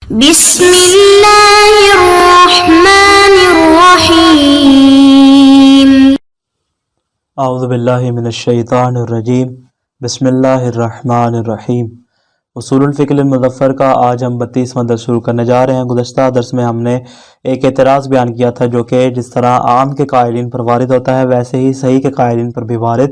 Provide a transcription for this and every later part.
بسم اللہ الرحمن الرحیم۔ اعوذ باللہ من الشیطان الرجیم، بسم اللہ الرحمن الرحیم۔ اصول الفقہ المظفر کا آج ہم 32واں درس شروع کرنے جا رہے ہیں۔ گزشتہ درس میں ہم نے ایک اعتراض بیان کیا تھا جو کہ جس طرح عام کے قائلین پر وارد ہوتا ہے ویسے ہی صحیح کے قائلین پر بھی وارد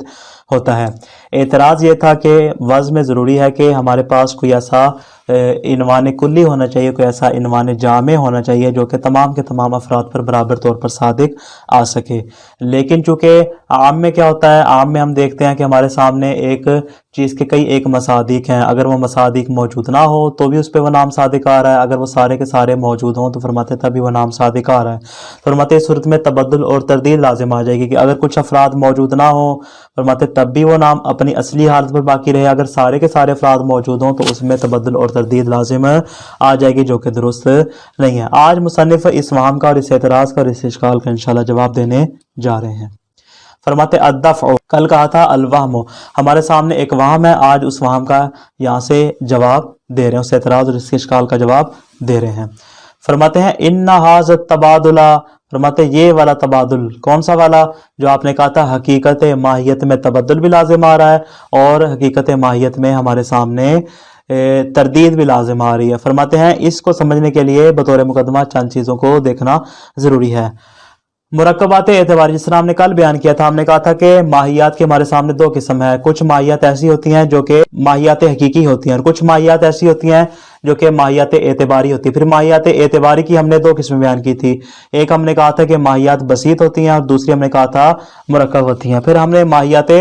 ہوتا ہے۔ اعتراض یہ تھا کہ وضع میں ضروری ہے کہ ہمارے پاس کوئی ایسا عنوان کلی ہونا چاہیے، کوئی ایسا عنوان جامع ہونا چاہیے جو کہ تمام کے تمام افراد پر برابر طور پر صادق آ سکے۔ لیکن چونکہ عام میں کیا ہوتا ہے، عام میں ہم دیکھتے ہیں کہ ہمارے سامنے ایک چیز کے کئی ایک مصادیق ہیں، اگر وہ مصادیق موجود نہ ہو تو بھی اس پہ وہ نام صادق آ رہا ہے، اگر وہ سارے کے سارے موجود ہوں تو فرماتے تبھی وہ نام صادق آ رہا ہے۔ فرماتے اس صورت میں تبدل اور تردید لازم آ جائے گی کہ اگر کچھ افراد موجود نہ ہوں فرماتے تب بھی وہ نام اپنی اصلی حالت پر باقی رہے، اگر سارے کے سارے افراد موجود ہوں تو اس میں تبدل اور تردید لازم آ جائے گی جو کہ درست نہیں ہے۔ آج مصنف اس وہم کا اور اس اعتراض کا اور اس اشکال کا انشاءاللہ جواب دینے جا رہے ہیں۔ فرماتے الدفع، کل کہا تھا الوہم، ہمارے سامنے ایک وہم ہے، آج اس وہم کا یہاں سے جواب دے رہے ہیں، اس اعتراض اور اس کے اشکال کا جواب دے رہے ہیں۔ فرماتے ہیں ان ھذا التبادل، فرماتے یہ والا تبادل، کون سا والا؟ جو آپ نے کہا تھا حقیقت ماہیت میں تبدل بھی لازم آ رہا ہے اور حقیقت ماہیت میں ہمارے سامنے تردید بھی لازم آ رہی ہے۔ فرماتے ہیں اس کو سمجھنے کے لیے بطور مقدمہ چند چیزوں کو دیکھنا ضروری ہے۔ مرکبات اعتباری، جس طرح ہم نے کل بیان کیا تھا، ہم نے کہا تھا کہ ماہیات کے ہمارے سامنے دو قسم ہے، کچھ ماہیات ایسی ہوتی ہیں جو کہ ماہیات حقیقی ہوتی ہیں اور کچھ ماہیات ایسی ہوتی ہیں جو کہ ماہیات اعتباری ہوتی ہے۔ پھر ماہیات اعتباری کی ہم نے دو قسمیں بیان کی تھی، ایک ہم نے کہا تھا کہ ماہیات بسیط ہوتی ہیں اور دوسری ہم نے کہا تھا مرکب ہوتی ہیں۔ پھر ہم نے ماہیات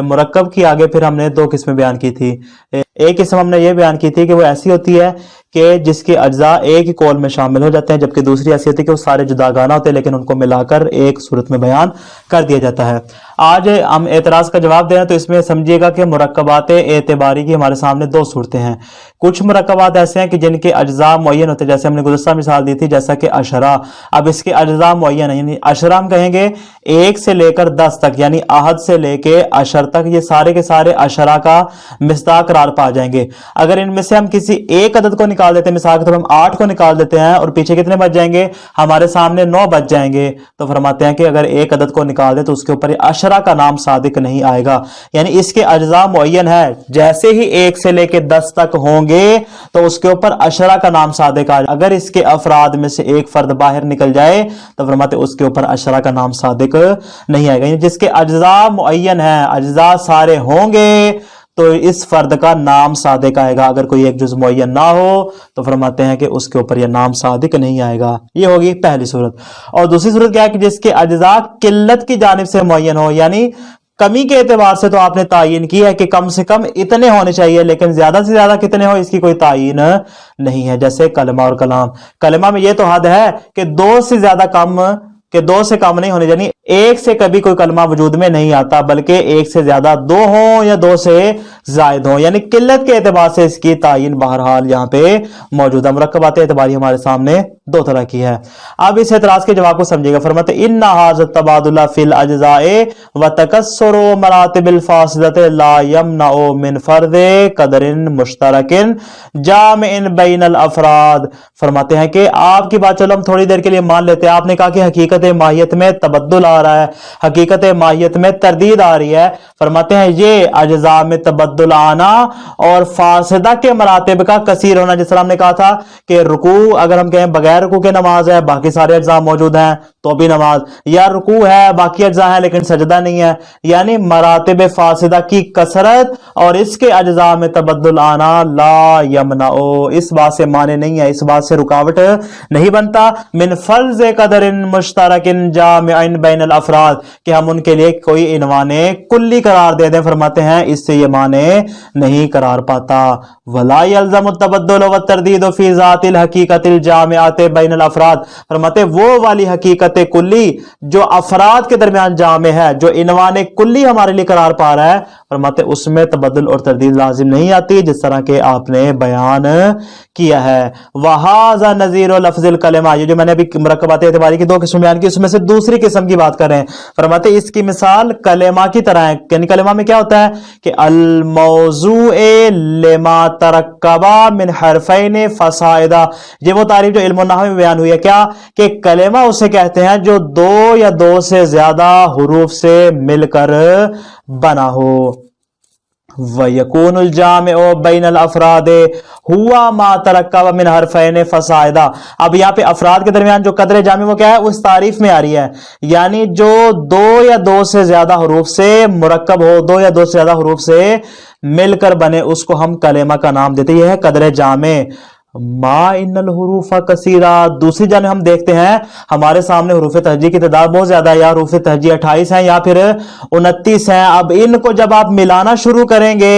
مرکب کی آگے پھر ہم نے دو قسمیں بیان کی تھی۔ ایک قسم ہم نے یہ بیان کی تھی کہ وہ ایسی ہوتی ہے کہ جس کے اجزاء ایک ہی قول میں شامل ہو جاتے ہیں، جبکہ دوسری ایسی ہوتی ہے کہ وہ سارے جداگانہ ہوتے ہیں لیکن ان کو ملا کر ایک صورت میں بیان کر دیا جاتا ہے۔ آج ہم اعتراض کا جواب دیں تو اس میں سمجھیے گا کہ مرکبات اعتباری کی ہمارے سامنے دو صورتیں ہیں۔ کچھ مرکبات ایسے ہیں کہ جن کے اجزاء معین ہوتے ہیں، جیسے ہم نے گزشتہ مثال دی تھی جیسا کہ اشرا، اب اس کے اجزاء معین ہیں، یعنی اشرا ہم کہیں گے 1 سے لے کر 10 تک، یعنی احد سے لے کے عشر تک، یہ سارے کے سارے اشرا کا مصداق قرار پا جائیں گے۔ اگر ان میں سے ہم کسی ایک عدد کو نکال دیتے ہیں، مثال کے طور پر ہم 8 کو نکال دیتے ہیں اور پیچھے کتنے بچ جائیں گے؟ ہمارے سامنے 9 بچ جائیں گے، تو فرماتے ہیں کہ اگر ایک عدد کو نکال دیں تو اس کے اوپر اشرا کا نام صادق نہیں آئے گا، یعنی اس کے اجزاء معین ہے، جیسے ہی 1 سے لے کے 10 تک ہوں گے تو اس کے اوپر اشرا کا نام صادق آئے گا۔ اگر اس کے افراد میں سے ایک فرد باہر نکل جائے تو فرماتے اس کے اوپر اشرا کا نام صادق نہیں آئے گا، یعنی جس کے اجزاء معین ہیں، اجزاء سارے ہوں گے تو اس فرد کا نام صادق آئے گا۔ اگر کوئی ایک جز معین نہ ہو تو فرماتے ہیں کہ اس کے اوپر یہ نام صادق نہیں آئے گا۔ یہ ہوگی پہلی صورت۔ اور دوسری صورت کیا ہے کہ جس کے اجزاء قلت کی جانب سے معین ہو، یعنی کمی کے اعتبار سے تو آپ نے تعین کی ہے کہ کم سے کم اتنے ہونے چاہیے، لیکن زیادہ سے زیادہ کتنے ہو اس کی کوئی تعین نہیں ہے، جیسے کلمہ اور کلام۔ کلمہ میں یہ تو حد ہے کہ 2 سے زیادہ کم، کہ 2 سے کم نہیں ہونے، یعنی 1 سے کبھی کوئی کلمہ وجود میں نہیں آتا، بلکہ 1 سے زیادہ 2 ہوں یا 2 سے زائد ہوں، یعنی قلت کے اعتبار سے اس کی تعین بہرحال یہاں پہ موجود ہے۔ مرکبات اعتباری ہمارے سامنے 2 طرح کی ہے۔ اب اس اعتراض کے جواب کو سمجھے گا۔ فرماتے ان ھذا التبادل فی الاجزاء وتکسر مراتب الفاصلۃ لا یمنع من فرض قدر مشترک جامع بین الافراد۔ فرماتے ہیں کہ آپ کی بات چلو ہم تھوڑی دیر کے لیے مان لیتے ہیں، آپ نے کہا کہ حقیقت ماہیت میں تبدل آ رہا ہے، حقیقت ماہیت میں تردید آ رہی ہے۔ فرماتے ہیں یہ اجزاء میں تبدل آنا اور فاسدہ کے مراتب کا کثیر ہونا، جس طرح ہم نے کہا تھا کہ رکوع اگر ہم کہیں بغیر رکوع کے نماز ہے، باقی سارے اجزاء موجود ہیں تو بھی نماز، یا رکوع ہے باقی اجزاء ہیں لیکن سجدہ نہیں ہے، یعنی مراتب فاسدہ کی کثرت اور اس کے اجزاء میں تبدل آنا لا یمنع، اس بات سے مانے نہیں ہے، اس بات سے رکاوٹ نہیں بنتا، من فرض قدر مشترک جامع بین الافراد، کہ ہم ان کے لیے کوئی عنوان کلی قرار دے دیں۔ فرماتے ہیں اس سے یہ معنی نہیں قرار پاتا۔ ولا یلزم التبدل والتردید فی ذات الحقیقت الجامعۃ بین الافراد۔ فرماتے وہ والی حقیقت मुरक्कबत कुल्ली, जो अफराद के दरमियान जामे है, जो इनवान कुल्ली हमारे लिए करार पा रहा है, फरमाते उसमें तबद्दुल और तरदीद लाजिम नहीं आती, जिस तरह के आपने बयान किया है। वहाजा नजीर लफ्ज़िल कलेमा, ये जो मैंने अभी मुरक्कबात एतबारी की दो किस्म बयान की, उसमें से दूसरी किस्म की बात कर रहे हैं। फरमाते इसकी मिसाल कलेमा की तरह है। यानी कलेमा में क्या होता है कि अल मौज़ूए लिमा तरक्कबा मिन हरफैन फसाइदा, ये वो तारीफ जो इल्म नहव में बयान हुई है, क्या कि कलेमा उसे कहते हैं जो दो या दो से ज्यादा हुरूफ से मिलकर बना हो। वयकूनुल जामिउ बैनल अफरादे हुआ मा तरक्कब मिन हरफैन फसाइदा। अब यहाँ पे अफराद के दरमियान जो कदर जामी वो क्या है, उस तारीफ में आ रही है, यानी जो दो या दो से ज्यादा हुरूफ से मुरक्कब हो, दो या दो से ज्यादा हुरूफ से मिलकर बने, उसको हम कलेमा का नाम देते हैं। यह है कदर जामे। मा इन्नल हुरूफा कसीरा, दूसरी जाने हम देखते हैं हमारे सामने हुरूफ तहजी की तादाद बहुत ज्यादा है, या हुरूफ तहजी 28 है या फिर 29 है। अब इनको जब आप मिलाना शुरू करेंगे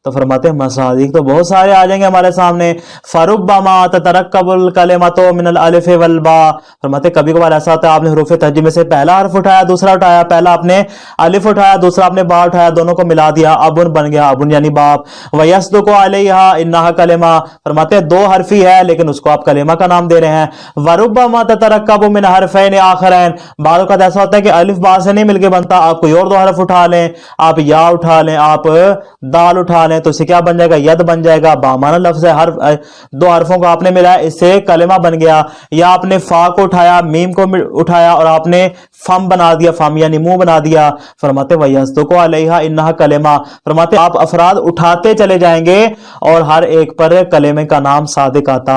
तो फरमाते हैं मसादिक तो बहुत सारे आ जाएंगे हमारे सामने। फरुब्बमा ततरक्कबुल कलिमतु मिनल अलिफ वल बा, फरमाते कभी कभार ऐसा होता है आपने हुरूफ तहजी में से पहला हर्फ उठाया, दूसरा उठाया, पहला आपने अलिफ उठाया, दूसरा आपने बा उठाया, दोनों को मिला दिया, अबुन बन गया, अबुन यानी बाप। वयस्दुकु अलैहा इन्नहा कलिमा, फरमाते दो हरफी है लेकिन उसको आप कलिमा का नाम दे रहे हैं। वरुब्बमा ततरक्कबु मिन हरफैन आखरैन, बाद का ऐसा होता है कि अलिफ बा से नहीं मिलके बनता, आप कोई और दो हर्फ उठा लें, आप या उठा लें, आप दाल उठा लें, तो इसे क्या बन जाएगा, यद बन जाएगा। बामाना लफ्ज है, हर्फ दो हरफों को आपने मिलाया, इससे कलेमा बन गया। या आपने फा को उठाया, मीम को उठाया और आपने फम बना दिया, फम यानी मुंह बना दिया। फरमाते वयस्दुकु अलैहा इन्नहा कलेमा, फरमाते आप अफराद उठाते चले जाएंगे और हर एक पर कलेमे का नाम सादिक आता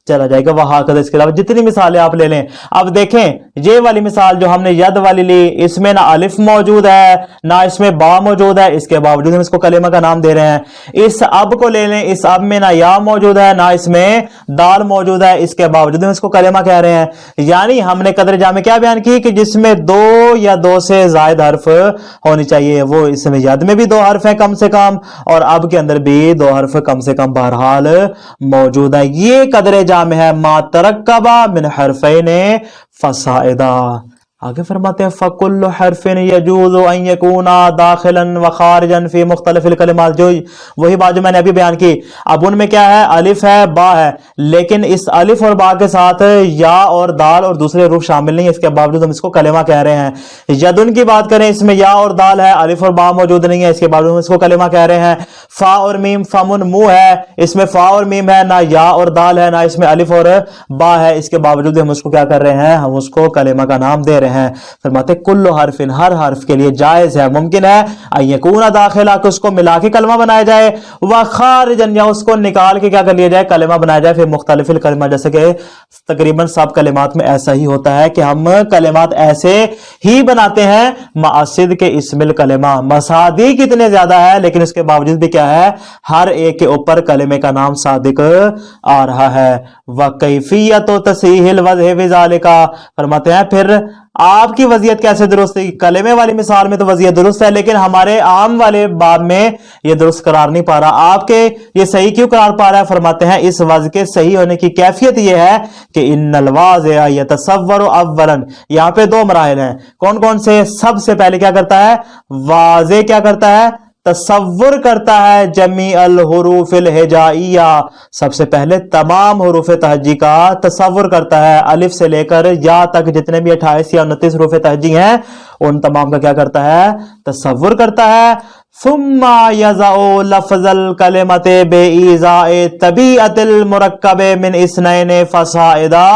चला जाएगा। वहां कद, इसके अलावा जितनी मिसालें आप ले लें। अब देखें ये वाली मिसाल जो हमने यद वाली ली, इसमें ना अलिफ मौजूद है ना इसमें बा मौजूद है, इसके बावजूद हम इसको कलेमा का नाम दे रहे हैं। इस अब को ले लें, इस अब में ना या मौजूद है ना इसमें दाल मौजूद है, इसके बावजूद हम इसको कलेमा कह रहे हैं। यानी हमने कदर जामे क्या बयान की कि जिसमें दो या दो से जायद हर्फ होनी चाहिए, वो इसमें यद में भी दो हर्फ है कम से कम और अब के अंदर भी दो हर्फ कम से कम बहरहाल मौजूद है। ये कदर जामे है मा तरक्कबा मिन हरफैन फसाइदा। आगे फरमाते हैं फकुल्लु हरफिन यजूज़ु अन यकूना दाखिलन व खारिजन फी मुख्तलिफिल कलिमात, जो वही बात जो मैंने अभी बयान की। अब उनमें क्या है, अलिफ है, बा है, लेकिन इस अलिफ और बा के साथ या और दाल और दूसरे रूफ शामिल नहीं है, इसके बावजूद हम इसको कलेमा कह रहे हैं। यदुन की बात करें, इसमें या और दाल है, अलिफ और बा मौजूद नहीं है, इसके बावजूद हम इसको कलेमा कह रहे हैं। फा और मीम, फमुन मुंह है, इसमें फा और मीम है, ना या और दाल है, ना इसमें अलिफ और बा है, इसके बावजूद हम उसको क्या कर रहे हैं, हम उसको कलेमा का नाम दे रहे हैं। फरमाते कुल्लु हरफिन, हर हर्फ के लिए जायज है, मुमकिन है अयकूना दाखिला, कि उसको मिला के कलमा बनाया जाए, व खारिजन, या उसको निकाल के क्या कर लिया जाए, कलमा बनाया जाए। फिर मुख्तलिफिल कलिमा, जैसे कि तकरीबन सब कलिमात में ऐसा ही होता है कि हम कलिमात ऐसे ही बनाते हैं मअसिद के इस्मिल कलिमा। मसादी कितने ज्यादा है लेकिन इसके बावजूद भी क्या है, हर एक के ऊपर कलिमे का नाम सादिक आ रहा है। व कैफियत तसीहिल वज़ह बिज़ालिका, फरमाते हैं फिर आपकी वजियत कैसे दुरुस्त है। कलेमे वाली मिसाल में तो वजियत दुरुस्त है लेकिन हमारे आम वाले बाब में ये दुरुस्त करार नहीं पा रहा, आपके ये सही क्यों करार पा रहा है। फरमाते हैं इस वज के सही होने की कैफियत ये है कि इन्नल वाज़िअ यतसव्वरु अव्वलन, यहाँ पे दो मराहिल हैं, कौन कौन से। सबसे पहले क्या करता है, वाज़े क्या करता है, तसव्वुर करता है जमी अल हुरूफिल हिजाइया, सबसे पहले तमाम हुरूफ तहजी का तसव्वुर करता है, अलिफ से लेकर या तक जितने भी 28 या 29 हुरूफ तहजी हैं उन तमाम का क्या करता है, तसव्वुर करता है। सुम्मा यज़अु लफ्ज़ल कलिमते बेइज़ाए तबीअतिल मुरक्कबे मिन इस्नैन फसाइदा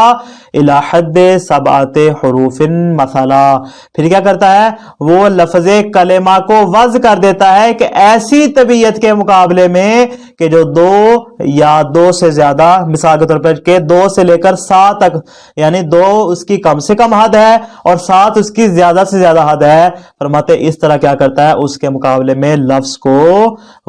इला हद्दे सबअते हुरूफिन मसला, फिर क्या करता है, वो लफ्ज़े कलेमा को वज़ कर देता है कि ऐसी तबीयत के मुकाबले में कि जो दो या दो से ज्यादा, मिसाल के तौर पर के 2 से लेकर 7 तक, यानी 2 उसकी कम से कम हद है और 7 उसकी ज्यादा से ज्यादा हद है। फरमाते इस तरह क्या करता है, उसके मुकाबले में लफ्ज को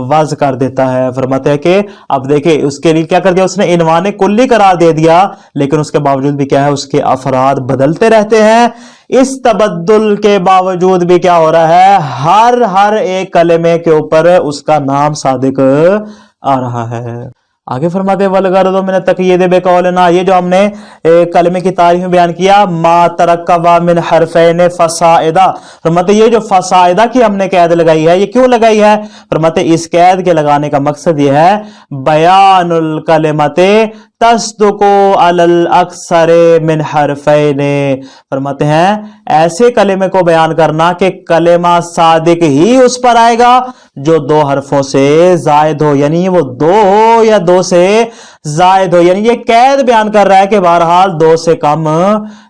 वज़ कर देता है। फरमाते हैं कि अब देखिए उसके लिए क्या कर दिया उसने, इनवाने कुल्ली करार दे दिया, लेकिन उसके बावजूद भी क्या है, उसके अफराद बदलते रहते हैं। इस तबद्दुल के बावजूद भी क्या हो रहा है, हर एक कलेमे के ऊपर उसका नाम सादिक आ रहा है। आगे फरमाते वलगरदु मिन तक़यीद बिक़ौलिना, ये जो हमने कलमे की तारीफ में बयान किया, मा तरक्कबा मिन हरफैन फसाइदा, फरमाते ये जो फसाइदा की हमने कैद लगाई है, ये क्यों लगाई है? फरमाते इस कैद के लगाने का मकसद ये है बयानुल कलिमते तस्दुको अलल अक्सरे मिन हरफैने, फरमाते हैं ऐसे कलेमे को बयान करना कि कलेमा सादिक ही उस पर आएगा जो दो हरफों से जायद हो, यानी वो दो हो या दो से जायद हो। यानी ये कैद बयान कर रहा है कि बहरहाल दो से कम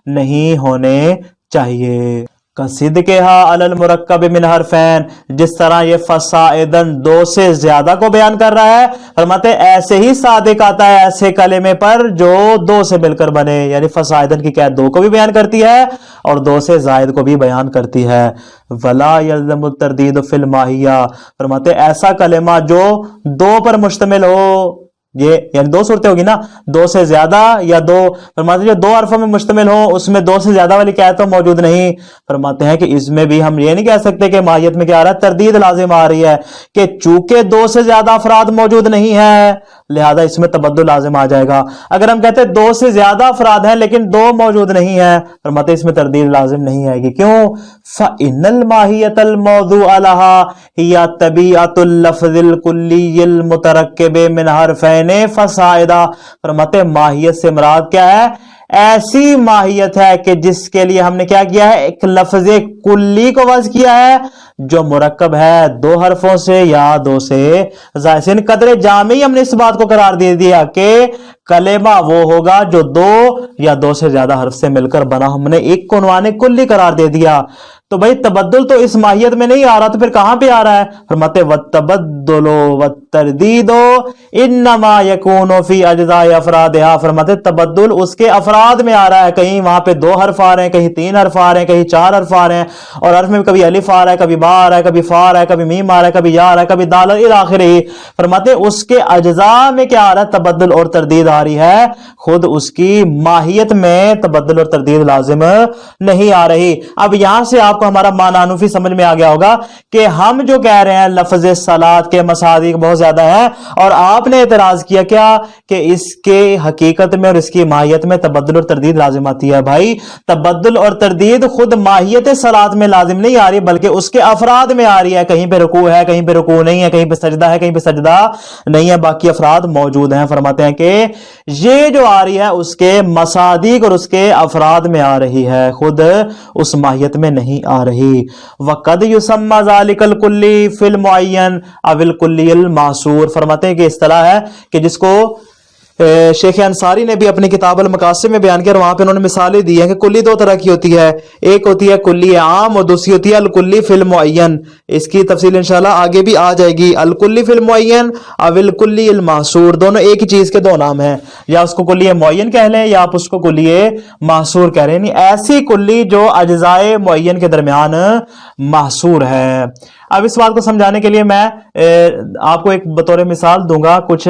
नहीं होने चाहिए। कसिदकेहा अलल मुरक्कब मिन हरफैन, जिस तरह ये फसाइदन दो से ज्यादा को बयान कर रहा है, फरमाते ऐसे ही सादिक आता है ऐसे कलेमे पर जो दो से मिलकर बने, यानी फसाइदन की कैद दो को भी बयान करती है और दो से जायद को भी बयान करती है। वला यल्ज़मु तरदीद फिल माहिया, फरमाते ऐसा कलेमा जो दो पर मुश्तमिल हो, ये यानी दो सूरतें होगी ना, दो से ज्यादा या दो, फरमाते जो दो हरफों में मुश्तमिल हो उसमें दो से ज्यादा वाली कैद तो मौजूद नहीं। फरमाते हैं कि इसमें भी हम ये नहीं कह सकते कि माहियत में क्या आ रहा है, तरदीद लाजिम आ रही है कि चूंकि दो से ज्यादा अफराद मौजूद नहीं है लिहाजा इसमें तबद्दुल लाजिम आ जाएगा। अगर हम कहते हैं दो से ज्यादा अफराद हैं लेकिन दो मौजूद नहीं है, फरमाते इसमें तरदीद लाजिम नहीं आएगी। क्यों? फ़इन्नल माहियतल मौज़ू अलहा हिया तबीअतुल लफ्ज़िल कुल्लियिल मुतरक्किब मिन हरफैन फसाइदा, फरमाते माहियत से मुराद क्या है? ऐसी माहियत है कि जिसके लिए हमने क्या किया है, एक लफ्ज़ कुल्ली को वज़ किया है जो मुरक्कब है दो हरफों से या दो से ज़ायद। कदरे जामी हमने इस बात को करार दे दिया कि कलेमा वो होगा जो दो या दो से ज्यादा हर्फ से मिलकर बना, हमने एक को उन्वाने कुल्ली करार दे दिया। तो भाई तबद्दुल तो इस माहियत में नहीं आ रहा, तो फिर कहां पे आ रहा है? फरमाते वत्तबद्दुलो वत्तरदीदो इन्नमा यकूनु फी अज्ज़ाइ अफरादिहा, फरमाते तबद्दुल उसके अफराद में आ रहा है, कहीं वहां पे दो हर्फ आ रहे हैं, कहीं तीन हर्फ आ रहे हैं, कहीं चार हर्फ आ रहे हैं, और हर्फ में कभी अलिफ आ रहा है, कभी बा आ रहा है, कभी फा आ रहा है, कभी मीम आ रहा है, कभी या आ रहा है, कभी दाल इला आखिरी। फरमाते उसके अज्जा में क्या आ रहा है? तबद्दुल और तरदीद आ रही है, खुद उसकी माहियत में तबद्दुल और तरदीद लाजिम नहीं आ रही। अब यहां से आपको हमारा मानानुफी समझ में आ गया होगा कि हम जो कह रहे हैं लफ्ज़ सलात के मसादिक बहुत ज्यादा है, और आपने एतराज किया क्या कि इसके हकीकत में और इसकी माहियत में तबद्दुल और तरदीद लाजिम आती है। भाई तबद्दुल और तरदीद खुद माहियत सलात में लाजिम नहीं आ रही बल्कि उसके अफराद में आ रही है। कहीं पे रुकू है, कहीं पे रुकू नहीं है, कहीं पे सजदा है, कहीं पे सजदा नहीं है, बाकी अफराद मौजूद हैं। फरमाते हैं कि ये जो आ रही है उसके मसादिक और उसके अफराद में आ रही है, खुद उस माहियत में नहीं आ रही। वक़द युसम्मा ज़ालिकल कुल्ली फिल मुअय्यन अविल कुल्लियल मासूर, फरमाते हैं कि इस्तिलाह है कि जिसको शेख अंसारी ने भी अपनी किताब अल मकासिद में बयान किया, वहां पे उन्होंने मिसालें दी हैं कि कुल्ली दो तरह की होती है, एक होती है कुल्ली आम और दूसरी होती है अल कुल्ली फिल मुअय्यन। इसकी तफसील इंशाल्लाह आगे भी आ जाएगी। अल कुल्ली फिल मुअय्यन अविल कुल्ली अल मासूर, दोनों एक ही चीज के दो नाम हैं, या उसको कुल्ली मुअय्यन कह लें या आप उसको कुल्ली मासूर कह रहे हैं। ऐसी कुल्ली जो अज्जाए मुअय्यन के दरमियान मासूर है। अब इस बात को समझाने के लिए मैं आपको एक बतौर मिसाल दूंगा, कुछ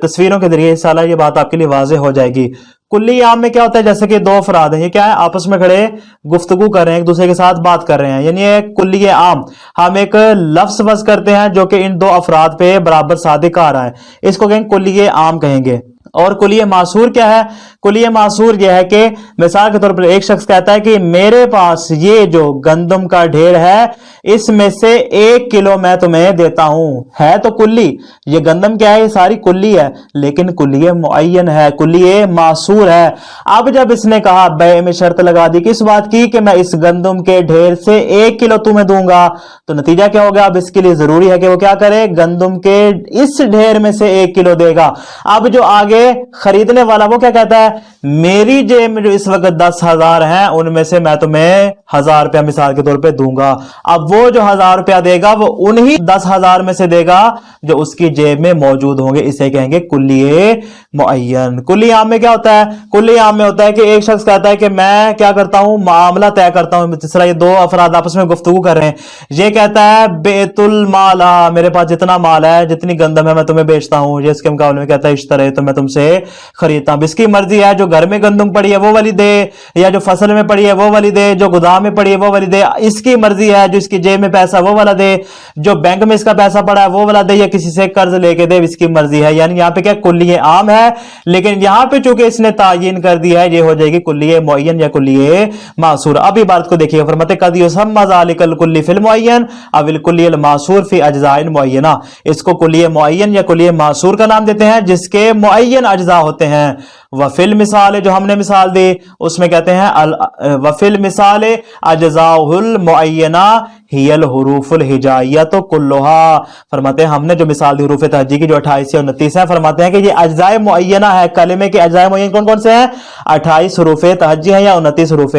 तस्वीरों के जरिए इंशाल्लाह ये बात आपके लिए वाज़ेह हो जाएगी। कुल्ली आम में क्या होता है? जैसे कि दो अफराद हैं, ये क्या है? आपस में खड़े गुफ्तगू कर रहे हैं, एक दूसरे के साथ बात कर रहे हैं, यानी ये कुल्ली आम। हम एक लफ्ज वज़ करते हैं जो कि इन दो अफराद पे बराबर सादिक आ रहा है, इसको कहेंगे कुल्ली आम कहेंगे। और कुल्ली मासूर क्या है? कुल्ली मासूर यह है कि मिसाल के तौर पर एक शख्स कहता है कि मेरे पास ये जो गंदम का ढेर है इसमें से 1 किलो मैं तुम्हें देता हूं। है तो कुल्ली, ये गंदम क्या है? ये सारी कुल्ली है, लेकिन कुल्ली मुअय्यन है, कुल्ली मासूर है। अब जब इसने कहा बै में शर्त लगा दी, किस बात की? कि मैं इस गंदम के ढेर से 1 किलो तुम्हें दूंगा, तो नतीजा क्या होगा? अब इसके लिए जरूरी है कि वो क्या करे? गंदम के इस ढेर में से 1 किलो देगा। अब जो आगे खरीदने वाला वो क्या कहता है? मेरी जेब में जो इस वक्त 10,000 हैं उनमें से मैं तुम्हें 1,000 रुपया मिसाल के तौर पे दूंगा। अब वो जो 1,000 रुपया देगा वो उन्हीं 10,000 में से देगा जो उसकी जेब में मौजूद होंगे, इसे कहेंगे कुल्ली मुअय्यन। कुल्ली आम में क्या होता है? कुल्ली आम में होता है कि एक शख्स कहता है कि मैं क्या करता हूं, मामला तय करता हूं। जिस तरह ये दो अफराद आपस में गुफ्तगू कर रहे हैं, ये कहता है बेतुल माला, मेरे पास जितना माल है, जितनी गंदम है मैं तुम्हें बेचता हूं। ये इसके मुकाबले में कहता है इश्तरे, तो मैं तुमसे तुमसे खरीदता हूं। इसकी मर्जी है, जो घर में गंदम पड़ी है वो वाली दे, या जो फसल में पड़ी है वो वाली दे, जो गोदाम में पड़ी है वो वाली दे, इसकी मर्जी है। जो इसकी जेब में पैसा वो वाला दे, जो बैंक में इसका पैसा पड़ा है वो वाला दे, या किसी से कर्ज लेके दे, इसकी मर्जी है। यानी यहां पे क्या कुल्लिये आम है, लेकिन यहां पे चूंकि इसने तायीन कर दिया है, ये हो जाएगी कुल्लिये मुअय्यन या कुल्लिये मासूर। अब इबारत को देखिए, फरमाते कद युसम्मा ज़ालिकल कुल्ली फिल मुअय्यन अविल कुल्लियल मासूर फी अज्ज़ाइन मुअय्यना। इसको कुल्लिये मुअय्यन या कुल्लिये मासूर का नाम देते हैं, जिसके मुअय्यन अज्जा होते हैं। वफिल मिसाल, जो हमने मिसाल दी उसमें कहते हैं वफिल मिसाल अज्जाउल मुअय्यना हियल हुरूफुल हिजाइया तो कुल्लुहा। फरमाते हैं हमने जो मिसाल दी हुरूफ तहज्जी की जो 28 से 29 है, फरमाते हैं कि ये अज्जाए मुअय्यना है। कलिमे के अज्जाए मुअय्यन कौन कौन से हैं? 28 हुरूफ तहज्जी हैं या 29 हुरूफ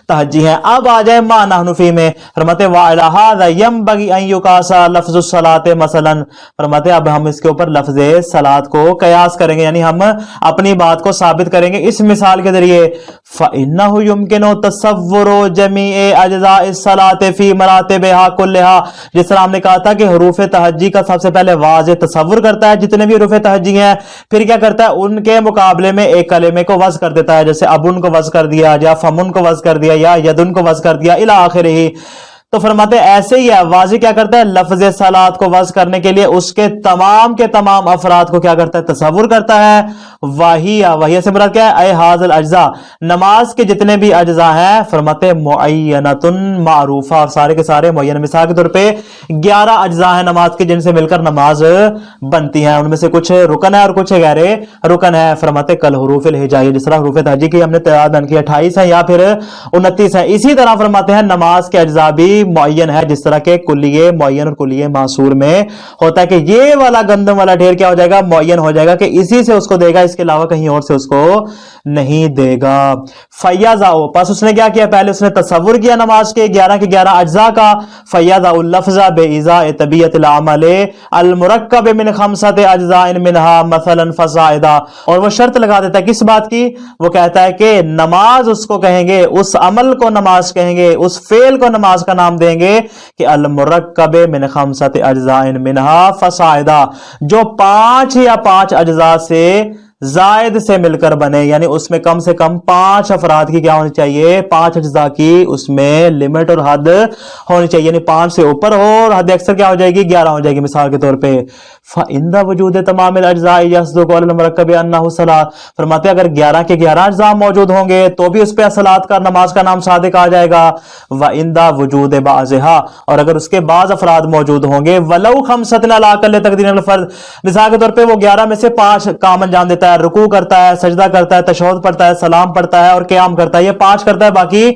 तहज्जी हैं। अब आ जाए मा नहनु फी में, फरमाते व अला हाज़ा यंबगी अन युकासा लफ्ज़ुस सलात मसलन। फरमाते अब हम इसके ऊपर लफ्ज़ सलात को कयास करेंगे, यानी हम अपनी बात को साबित करेंगे इस मिसाल के जरिए। फ़इन्नहु युमकिनु तसव्वुरु जमीए अज्ज़ाए सलात फी मरातिबिहा कुल्लिहा। जिस तरह हमने कहा था कि हुरूफ तहज्जी का सबसे पहले वाज़े तसव्वुर करता है जितने भी हुरूफ तहज्जी हैं, फिर क्या करता है उनके मुकाबले में एक कलिमे को वज़ कर देता है, जैसे अबुन को वज़ कर दिया, या फमुन को वज़ कर दिया, या यदुन को वज़ कर दिया, इला आखिरिही। तो फरमाते ऐसे ही है, वाज़ी क्या करता है लफ्ज़ सलात को वज़ करने के लिए उसके तमाम के तमाम अफराद को क्या करता है तसव्वुर करता है। वही से मुराद क्या है? हाज़िल अज्जा, नमाज के जितने भी अज्जा हैं, फरमाते मुअय्यनतुन मारूफा, और सारे के सारे मुअय्यन। मिसाल के तौर पे 11 अज्जा हैं नमाज के जिनसे मिलकर नमाज बनती है, उनमें से कुछ रुकन है और कुछ गैर रुकन है। फरमाते कल हुरूफिल हिजाइया, जिस तरह हुरूफ तहज्जी की हमने तादाद बयान की 28 है या फिर 29 है, इसी तरह फरमाते हैं नमाज के अज्जा भी मुअय्यन है, जिस तरह के कुल्लिये मुअय्यन और कुल्लिये मासूर में होता है कि ये वाला गंदम वाला ढेर क्या हो जाएगा मुअय्यन हो जाएगा कि इसी से उसको देगा, इसके अलावा कहीं और से उसको नहीं देगा। फैयाज़ाओ, बस उसने क्या किया पहले उसने तसव्वुर किया नमाज के 11 के 11 अज्जा का। फैयाज़ाउ लफ्ज़ा बेइज़ा तबीयतिल अमल अल मुरक्कब मिन खमसति अज्ज़ाइन मिनहा मसलन फसाइदा, और वो शर्त लगा देता है किस बात की? वो कहता है कि नमाज उसको कहेंगे, उस अमल को नमाज कहेंगे, उस फेल को नमाज का नाम देंगे कि अल मुरक्कब मिन खमसति अज्ज़ाइन मिनहा फसाइदा, जो 5 या 5 अज्जा से जायद से मिलकर बने, यानी उसमें कम से कम 5 अफराद की क्या होनी चाहिए? 5 अज्जा की उसमें लिमिट और हद होनी चाहिए, यानी 5 से ऊपर हो और हद अक्सर क्या हो जाएगी 11 हो जाएगी। मिसाल के तौर पे फ़इंदा वजूद तमाम अज्जा यस्दुक़ु अल मुरक्कब अन्नहु सलात, फरमाते अगर 11 के 11 अज्जा मौजूद होंगे तो भी उस पे सलात का नमाज का नाम सादिक आ जाएगा। व इंदा वजूद बाज़िहा, और अगर उसके बाज़ अफराद मौजूद होंगे वलौ खमसतन अला अक़ल तक़दीरन फर्द, मिसाल के तौर पे वो 11 में से 5 काम अंजाम देता है, रुकू करता है, सजदा करता है, तशहुद पढ़ता है, सलाम पढ़ता है और क़याम करता है, ये 5 करता है, बाकी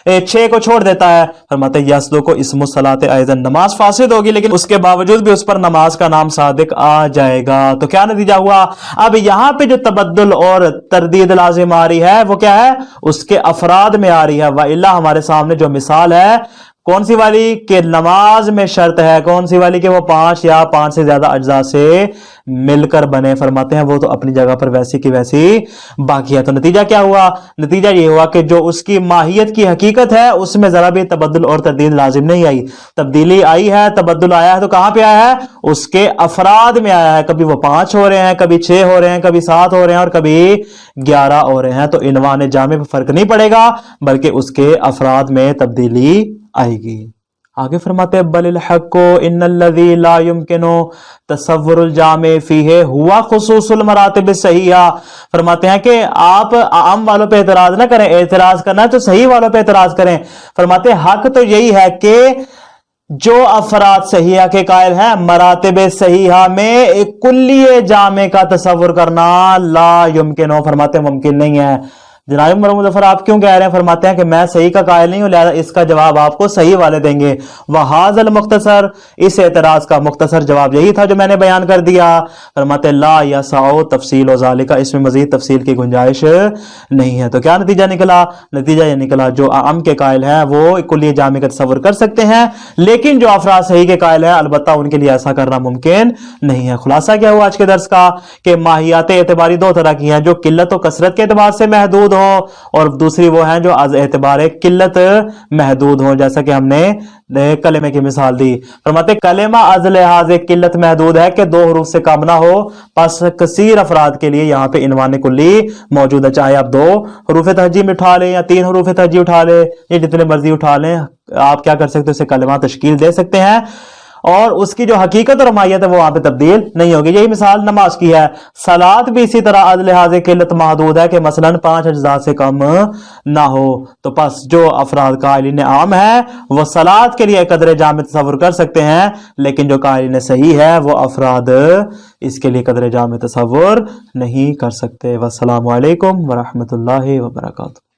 6 को छोड़ देता है। फरमाते यस्दु को इस्मु सलात आइज़न, नमाज फासिद होगी लेकिन उसके बावजूद भी उस पर नमाज का नाम सादिक आ जाएगा। तो क्या नतीजा हुआ? अब यहां पे जो तबद्दुल और तरदीद लाजिम आ रही है वो क्या है? उसके अफराद में आ रही है। व इल्ला हमारे सामने जो मिसाल है कौन सी वाली कि नमाज में शर्त है, कौन सी वाली कि वो 5 या 5 से ज्यादा अज्जा से मिलकर बने, फरमाते हैं वो तो अपनी जगह पर वैसी की वैसी बाकी है। तो नतीजा क्या हुआ? नतीजा ये हुआ कि जो उसकी माहियत की हकीकत है उसमें जरा भी तबद्दुल और तरदीद लाजिम नहीं आई, तब्दीली आई है, तबद्दुल आया है, तो कहां पे आया है? उसके अफराद में आया है। कभी वो 5 हो रहे हैं, कभी 6 हो रहे हैं, कभी 7 हो रहे हैं और कभी 11 हो रहे हैं। तो इनवान जामे पर फर्क नहीं पड़ेगा बल्कि उसके अफराद में तब्दीली आएगी। आगे फरमाते हैं बलिल हक़्क़ु इन्नल्लज़ी ला युमकिनु तसव्वुरुल जामे फ़ीही हुवा खुसूसुल मरातिब सहीहा। फरमाते हैं कि आप आम वालों पे एतराज ना करें, एतराज करना है तो सही वालों पे एतराज करें। फरमाते हक तो यही है कि जो अफराद सहीहा के कायल हैं, मरातिब सहीहा में एक कुल्लिये जामे का तसव्वुर करना ला युमकिनु, फरमाते मुमकिन नहीं है। जनाब उमर मुज़फ़्फ़र आप क्यों कह रहे हैं? फरमाते हैं कि मैं सही का कायल नहीं हूं, लिहाजा इसका जवाब आपको सही वाले देंगे। वहाज़ल मुख्तसर, इस एतराज का मुख्तसर जवाब यही था जो मैंने बयान कर दिया। फरमाते ला यसाउ तफसील व ज़ालिका, इसमें मजीद तफसील की गुंजाइश नहीं है। तो क्या नतीजा निकला? नतीजा ये निकला जो आम के कायल हैं वो कुल्लिये जामे का तसव्वुर कर सकते हैं, लेकिन जो अफराद सही के कायल हैं अलबत्ता उनके लिए ऐसा करना मुमकिन नहीं है। खुलासा क्या हुआ आज के दर्स का कि माहियात एतबारी 2 तरह की हैं, जो किल्लत और कसरत के एतबार से महदूद हो ہو، اور دوسری وہ ہیں جو از اعتبار قلت محدود ہوں، جیسا کہ ہم نے کلمے کی مثال دی۔ فرماتے کلمہ از لحاظ قلت محدود ہے کہ 2 حروف سے کم نہ ہو، پس کثیر افراد کے لیے یہاں پہ عنوان کلی موجود ہے، چاہے آپ 2 حروف تہجی میں اٹھا لیں یا 3 حروف تہجی اٹھا لیں یا جتنے مرضی اٹھا لیں، آپ کیا کر سکتے ہیں، اسے کلمہ تشکیل دے سکتے ہیں، اور اس کی جو حقیقت اور ماہیت ہے وہ وہاں پہ تبدیل نہیں ہوگی۔ یہی مثال نماز کی ہے۔ صلاۃ بھی اسی طرح از لحاظ قلت محدود ہے کہ مثلا 5 اجزاء سے کم نہ ہو، تو پس جو افراد قائلین عام ہے وہ صلاۃ کے لیے قدر جامع تصور کر سکتے ہیں، لیکن جو قائلین صحیح ہے وہ افراد اس کے لیے قدر جامع تصور نہیں کر سکتے۔ والسلام علیکم ورحمۃ اللہ وبرکاتہ۔